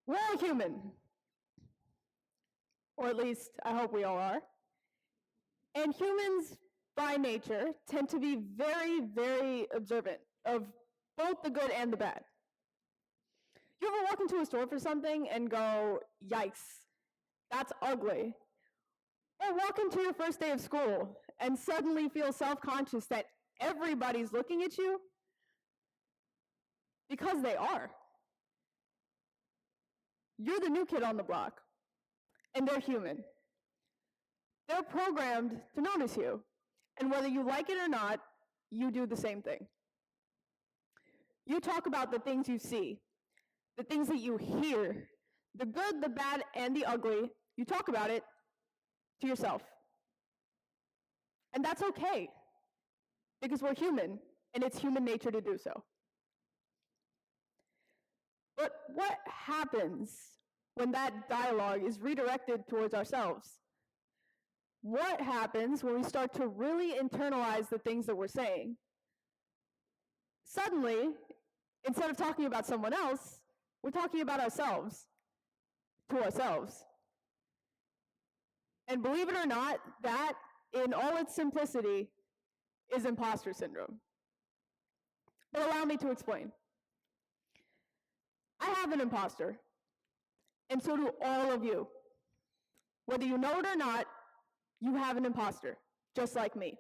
We're all human, or at least I hope we all are. And humans, by nature, tend to be very, very observant of both the good and the bad. You ever walk into a store for something and go, yikes, that's ugly? Or walk into your first day of school and suddenly feel self-conscious that everybody's looking at you? Because they are. You're the new kid on the block, and they're human. They're programmed to notice you, and whether you like it or not, you do the same thing. You talk about the things you see, the things that you hear, the good, the bad, and the ugly. You talk about it to yourself. And that's okay, because we're human, and it's human nature to do so. But what happens when that dialogue is redirected towards ourselves? What happens when we start to really internalize the things that we're saying? Suddenly, instead of talking about someone else, we're talking about ourselves, to ourselves. And believe it or not, that, in all its simplicity, is imposter syndrome. But allow me to explain. I have an imposter, and so do all of you. Whether you know it or not, you have an imposter, just like me.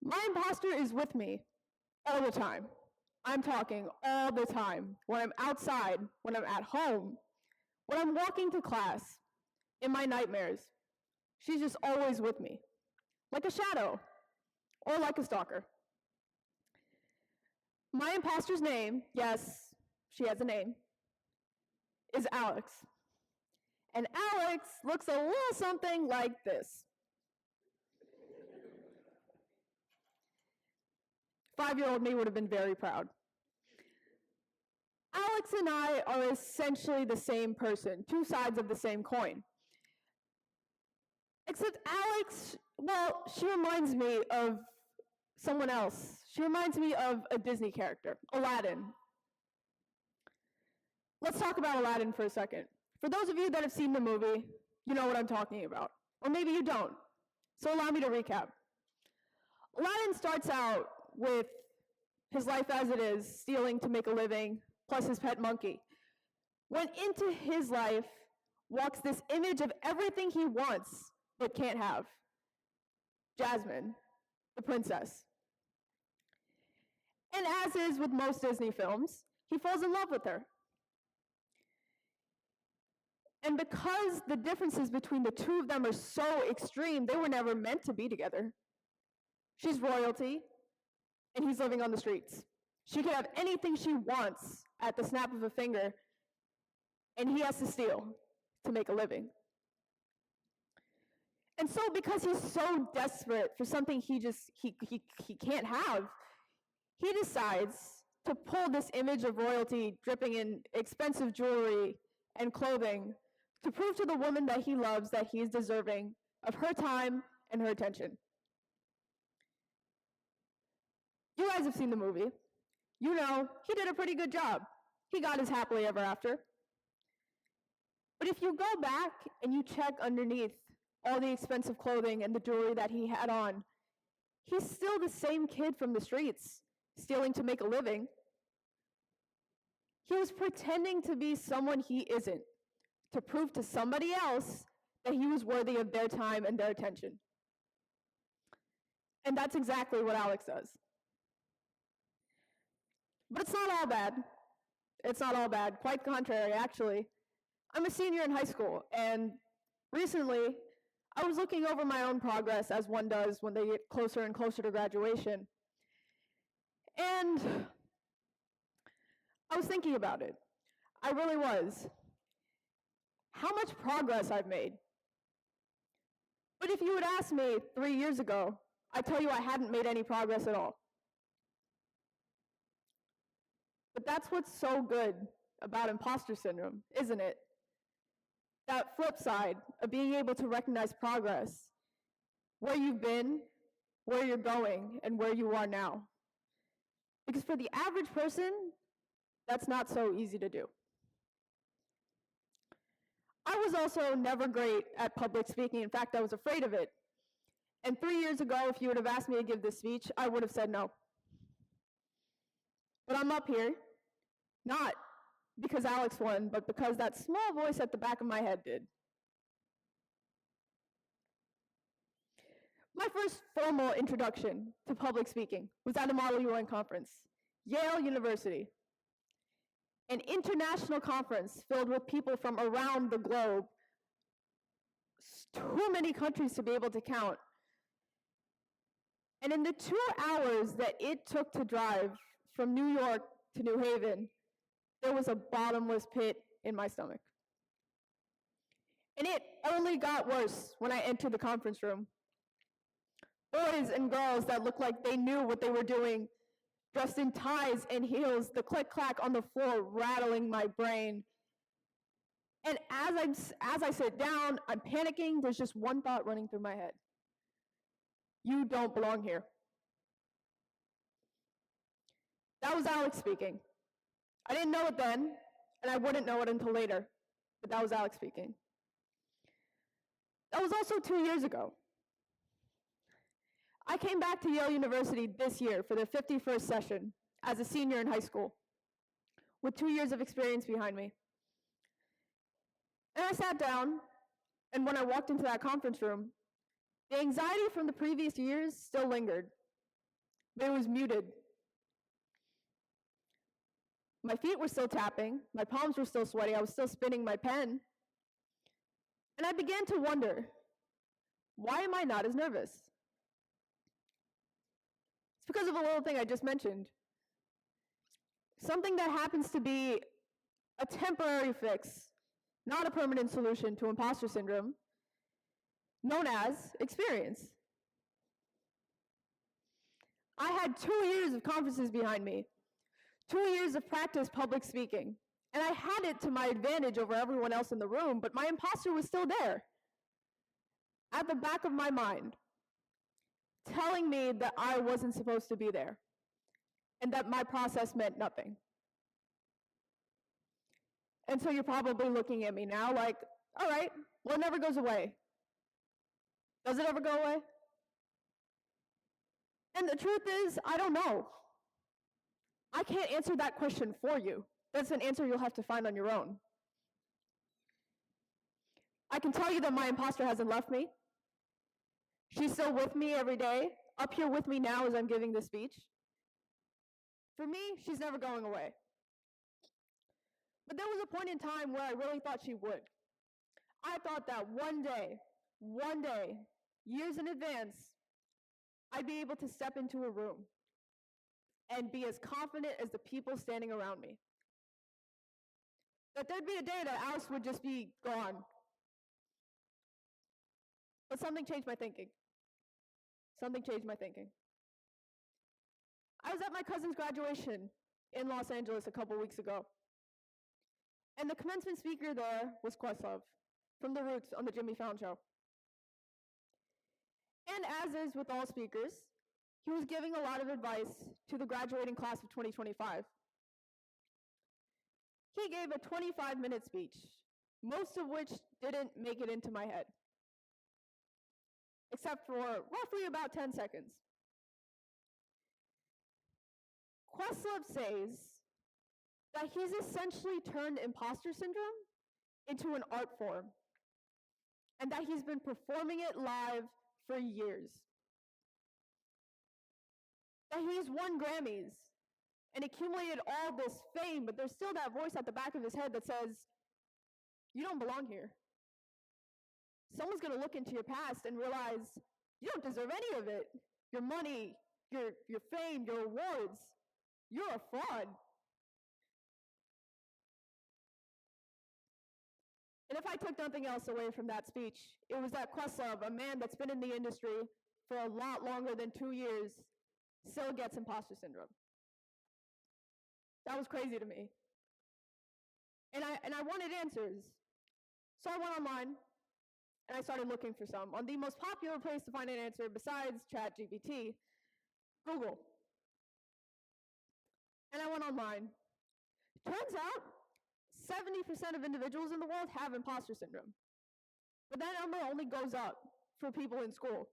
My imposter is with me all the time. I'm talking all the time. When I'm outside, when I'm at home, when I'm walking to class, in my nightmares. She's just always with me, like a shadow, or like a stalker. My imposter's name, yes, she has a name, is Alex. And Alex looks a little something like this. 5-year-old me would have been very proud. Alex and I are essentially the same person, two sides of the same coin. Except Alex, well, she reminds me of someone else. She reminds me of a Disney character, Aladdin. Let's talk about Aladdin for a second. For those of you that have seen the movie, you know what I'm talking about. Or maybe you don't. So allow me to recap. Aladdin starts out with his life as it is, stealing to make a living, plus his pet monkey. When into his life walks this image of everything he wants but can't have. Jasmine, the princess. And as is with most Disney films, he falls in love with her. And because the differences between the two of them are so extreme, they were never meant to be together. She's royalty, and he's living on the streets. She can have anything she wants at the snap of a finger, and he has to steal to make a living. And so because he's so desperate for something he can't have, he decides to pull this image of royalty dripping in expensive jewelry and clothing to prove to the woman that he loves that he is deserving of her time and her attention. You guys have seen the movie. You know, he did a pretty good job. He got his happily ever after. But if you go back and you check underneath all the expensive clothing and the jewelry that he had on, he's still the same kid from the streets, stealing to make a living. He was pretending to be someone he isn't, to prove to somebody else that he was worthy of their time and their attention. And that's exactly what Alex does. But it's not all bad. It's not all bad. Quite the contrary, actually. I'm a senior in high school, and recently, I was looking over my own progress, as one does when they get closer and closer to graduation. And I was thinking about it. I really was. How much progress I've made. But if you had asked me 3 years ago, I'd tell you I hadn't made any progress at all. But that's what's so good about imposter syndrome, isn't it? That flip side of being able to recognize progress, where you've been, where you're going, and where you are now. Because for the average person, That's not so easy to do. I was also never great at public speaking. In fact, I was afraid of it. And 3 years ago, if you would have asked me to give this speech, I would have said no. But I'm up here, not because Alex won, but because that small voice at the back of my head did. My first formal introduction to public speaking was at a Model UN conference, Yale University, an international conference filled with people from around the globe, too many countries to be able to count. And in the 2 hours that it took to drive from New York to New Haven, there was a bottomless pit in my stomach. And it only got worse when I entered the conference room. Boys and girls that looked like they knew what they were doing, dressed in ties and heels, the click-clack on the floor rattling my brain. And as I sit down, I'm panicking. There's just one thought running through my head. You don't belong here. That was Alex speaking. I didn't know it then, and I wouldn't know it until later, but that was Alex speaking. That was also 2 years ago. I came back to Yale University this year for their 51st session as a senior in high school, with 2 years of experience behind me. And I sat down, and when I walked into that conference room, the anxiety from the previous years still lingered, but it was muted. My feet were still tapping, my palms were still sweaty, I was still spinning my pen. And I began to wonder, why am I not as nervous? It's because of a little thing I just mentioned. Something that happens to be a temporary fix, not a permanent solution to imposter syndrome, known as experience. I had 2 years of conferences behind me, 2 years of practice public speaking, and I had it to my advantage over everyone else in the room, but my imposter was still there, at the back of my mind, telling me that I wasn't supposed to be there, and that my process meant nothing. And so you're probably looking at me now like, all right, well, it never goes away. Does it ever go away? And the truth is, I don't know. I can't answer that question for you. That's an answer you'll have to find on your own. I can tell you that my imposter hasn't left me. She's still with me every day, up here with me now as I'm giving this speech. For me, she's never going away. But there was a point in time where I really thought she would. I thought that one day, years in advance, I'd be able to step into a room and be as confident as the people standing around me. That there'd be a day that Alice would just be gone. But something changed my thinking. Something changed my thinking. I was at my cousin's graduation in Los Angeles a couple weeks ago. And the commencement speaker there was Questlove from The Roots on the Jimmy Fallon Show. And as is with all speakers, he was giving a lot of advice to the graduating class of 2025. He gave a 25-minute speech, most of which didn't make it into my head, except for roughly about 10 seconds. Questlove says that he's essentially turned imposter syndrome into an art form, and that he's been performing it live for years. That he's won Grammys and accumulated all this fame, but there's still that voice at the back of his head that says, you don't belong here. Someone's going to look into your past and realize you don't deserve any of it. Your money, your fame, your awards, you're a fraud. And if I took nothing else away from that speech, it was that Questlove, a man that's been in the industry for a lot longer than 2 years, still gets imposter syndrome. That was crazy to me. And I wanted answers. So I went online and I started looking for some. On the most popular place to find an answer besides ChatGPT, Google. And I went online Turns out 70% of individuals in the world have imposter syndrome. But that number only goes up for people in school.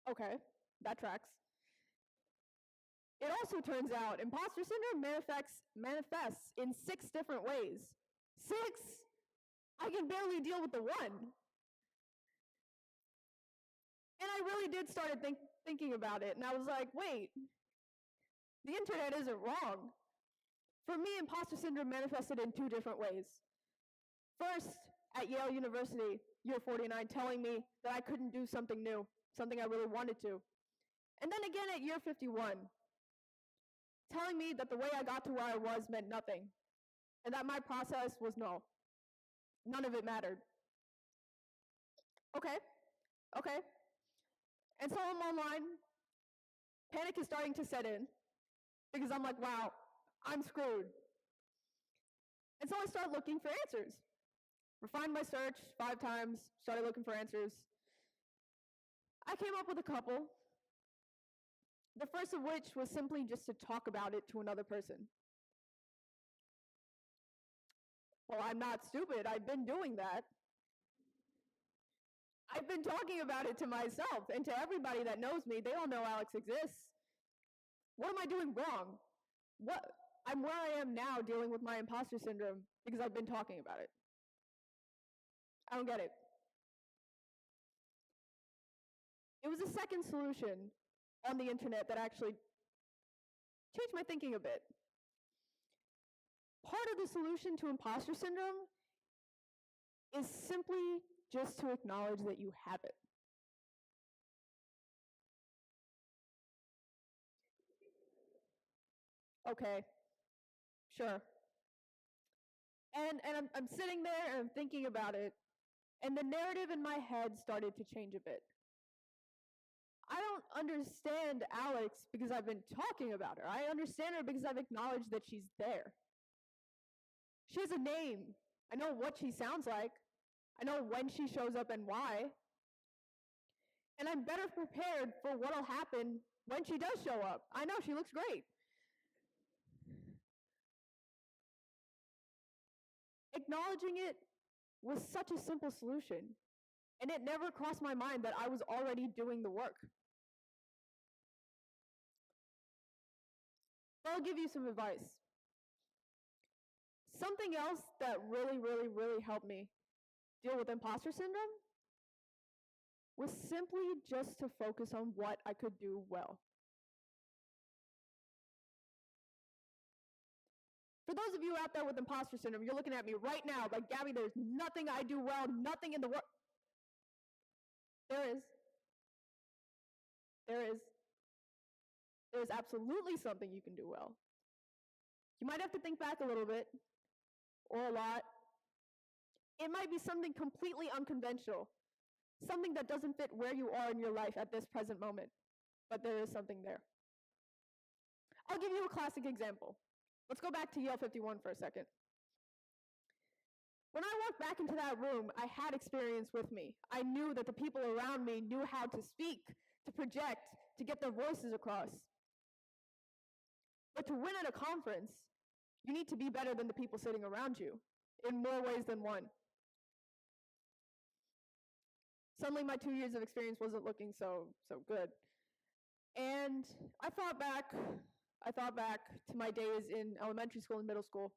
Okay, that tracks. It also turns out imposter syndrome manifests in 6 different ways. 6? I can barely deal with the one. And I really did start thinking about it, and I was like, wait, the internet isn't wrong. For me, imposter syndrome manifested in 2 different ways. First, at Yale University, year 49, telling me that I couldn't do something new, something I really wanted to. And then again at year 51, telling me that the way I got to where I was meant nothing, and that my process was null. None of it mattered. Okay. And so I'm online. Panic is starting to set in, because I'm like, wow, I'm screwed. And so I start looking for answers. Refined my search 5 times, started looking for answers. I came up with a couple. The first of which was simply just to talk about it to another person. Well, I'm not stupid. I've been doing that. I've been talking about it to myself and to everybody that knows me. They all know Alex exists. What am I doing wrong? I'm where I am now dealing with my imposter syndrome because I've been talking about it. I don't get it. It was a second solution on the internet that actually changed my thinking a bit. Part of the solution to imposter syndrome is simply just to acknowledge that you have it. Okay, sure. And I'm sitting there and I'm thinking about it, and the narrative in my head started to change a bit. I don't understand Alex because I've been talking about her. I understand her because I've acknowledged that she's there. She has a name. I know what she sounds like. I know when she shows up and why. And I'm better prepared for what'll happen when she does show up. I know she looks great. Acknowledging it was such a simple solution, and it never crossed my mind that I was already doing the work. But I'll give you some advice. Something else that really helped me deal with imposter syndrome was simply just to focus on what I could do well. For those of you out there with imposter syndrome, you're looking at me right now like, Gabby, there's nothing I do well, nothing in the world. There is. There is absolutely something you can do well. You might have to think back a little bit, or a lot. It might be something completely unconventional, something that doesn't fit where you are in your life at this present moment, but there is something there. I'll give you a classic example. Let's go back to Yale 51 for a second. When I walked back into that room, I had experience with me. I knew that the people around me knew how to speak, to project, to get their voices across. But to win at a conference, you need to be better than the people sitting around you, in more ways than one. Suddenly my 2 years of experience wasn't looking so good. And I thought back to my days in elementary school and middle school.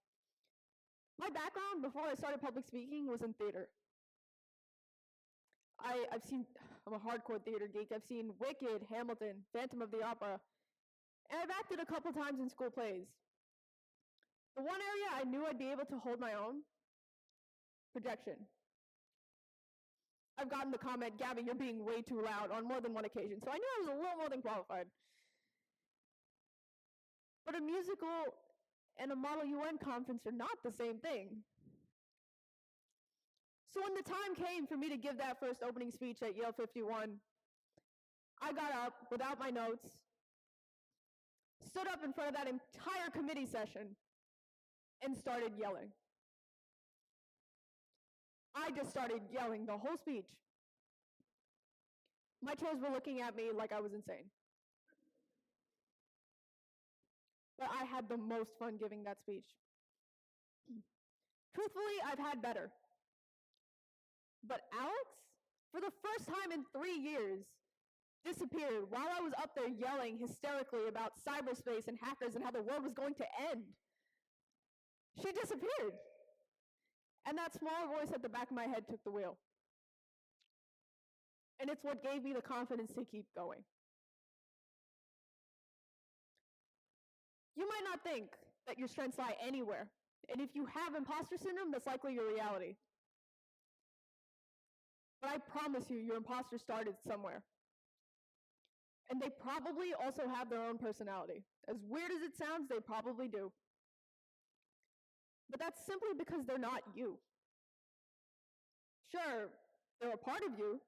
My background before I started public speaking was in theater. I'm a hardcore theater geek. I've seen Wicked, Hamilton, Phantom of the Opera, and I've acted a couple times in school plays. The one area I knew I'd be able to hold my own, projection. I've gotten the comment, Gabby, you're being way too loud on more than one occasion, so I knew I was a little more than qualified. But a musical and a Model UN conference are not the same thing. So when the time came for me to give that first opening speech at Yale 51, I got up without my notes, stood up in front of that entire committee session, and started yelling. I just started yelling the whole speech. My chairs were looking at me like I was insane. but I had the most fun giving that speech. Truthfully, I've had better. But Alex, for the first time in 3 years, disappeared while I was up there yelling hysterically about cyberspace and hackers and how the world was going to end. She disappeared. And that small voice at the back of my head took the wheel. And it's what gave me the confidence to keep going. You might not think that your strengths lie anywhere. And if you have imposter syndrome, that's likely your reality. But I promise you, your imposter started somewhere. And they probably also have their own personality. As weird as it sounds, they probably do. But that's simply because they're not you. Sure, they're a part of you,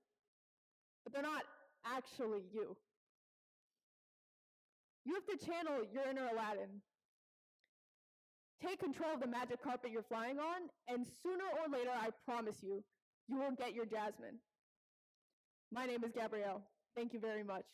but they're not actually you. You have to channel your inner Aladdin. Take control of the magic carpet you're flying on, and sooner or later, I promise you, you will get your Jasmine. My name is Gabrielle. Thank you very much.